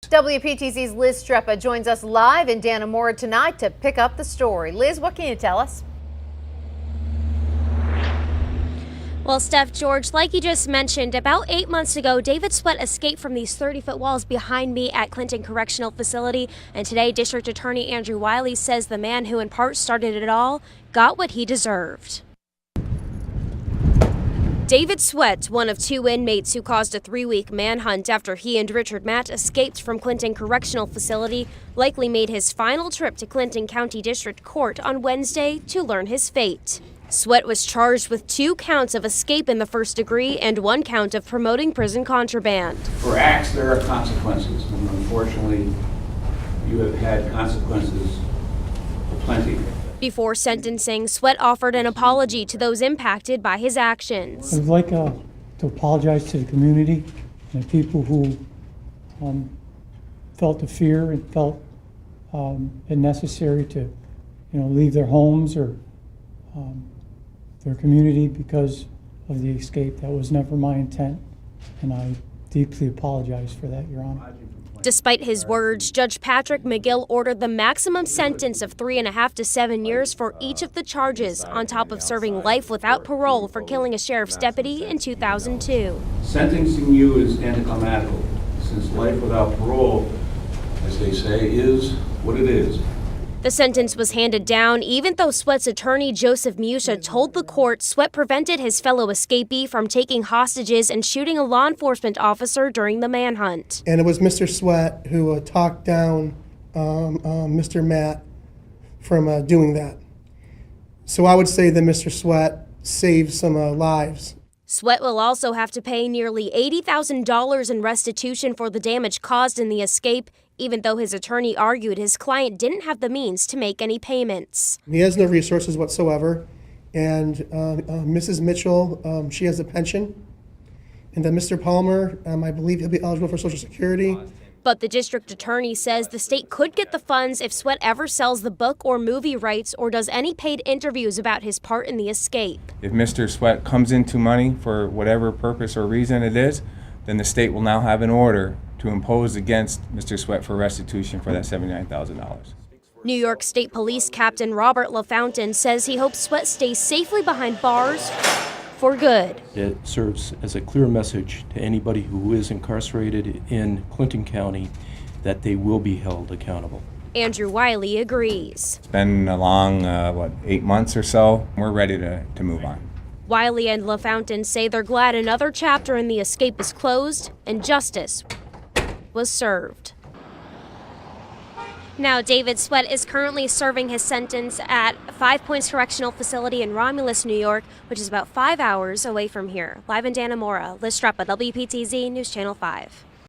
WPTC's Liz Streppa joins us live in Dannemora tonight to pick up the story. Liz, what can you tell us? Well, Steph, George, like you just mentioned, about 8 months ago, David Sweat escaped from these 30-foot walls behind me at Clinton Correctional Facility. And today, District Attorney Andrew Wiley says the man who in part started it all got what he deserved. David Sweat, one of two inmates who caused a 3-week manhunt after he and Richard Matt escaped from Clinton Correctional Facility, likely made his final trip to Clinton County District Court on Wednesday to learn his fate. Sweat was charged with 2 counts of escape in the first degree and 1 count of promoting prison contraband. For acts, there are consequences, and unfortunately, you have had consequences aplenty. Before sentencing, Sweat offered an apology to those impacted by his actions. I'd like to apologize to the community and the people who felt the fear and felt it necessary to, leave their homes or their community because of the escape. That was never my intent, and I deeply apologize for that, Your Honor. Despite his words, Judge Patrick McGill ordered the maximum sentence of 3.5 to 7 years for each of the charges, on top of serving life without parole for killing a sheriff's deputy in 2002. Sentencing you is anticlimactic, since life without parole, as they say, is what it is. The sentence was handed down even though Sweat's attorney Joseph Musha told the court Sweat prevented his fellow escapee from taking hostages and shooting a law enforcement officer during the manhunt. And it was Mr. Sweat who talked down Mr. Matt from doing that. So I would say that Mr. Sweat saved some lives. Sweat will also have to pay nearly $80,000 in restitution for the damage caused in the escape, even though his attorney argued his client didn't have the means to make any payments. He has no resources whatsoever, and Mrs. Mitchell, she has a pension, and then Mr. Palmer, I believe he'll be eligible for Social Security. But the district attorney says the state could get the funds if Sweat ever sells the book or movie rights or does any paid interviews about his part in the escape. If Mr. Sweat comes into money for whatever purpose or reason it is, then the state will now have an order to impose against Mr. Sweat for restitution for that $79,000. New York State Police Captain Robert LaFountain says he hopes Sweat stays safely behind bars for good. It serves as a clear message to anybody who is incarcerated in Clinton County that they will be held accountable. Andrew Wiley agrees. It's been a long, 8 months or so. We're ready to move on. Wiley and LaFountain say they're glad another chapter in the escape is closed and justice was served. Now, David Sweat is currently serving his sentence at 5 Points Correctional Facility in Romulus, New York, which is about 5 hours away from here. Live in Dannemora, Liz Streppa, WPTZ News Channel 5.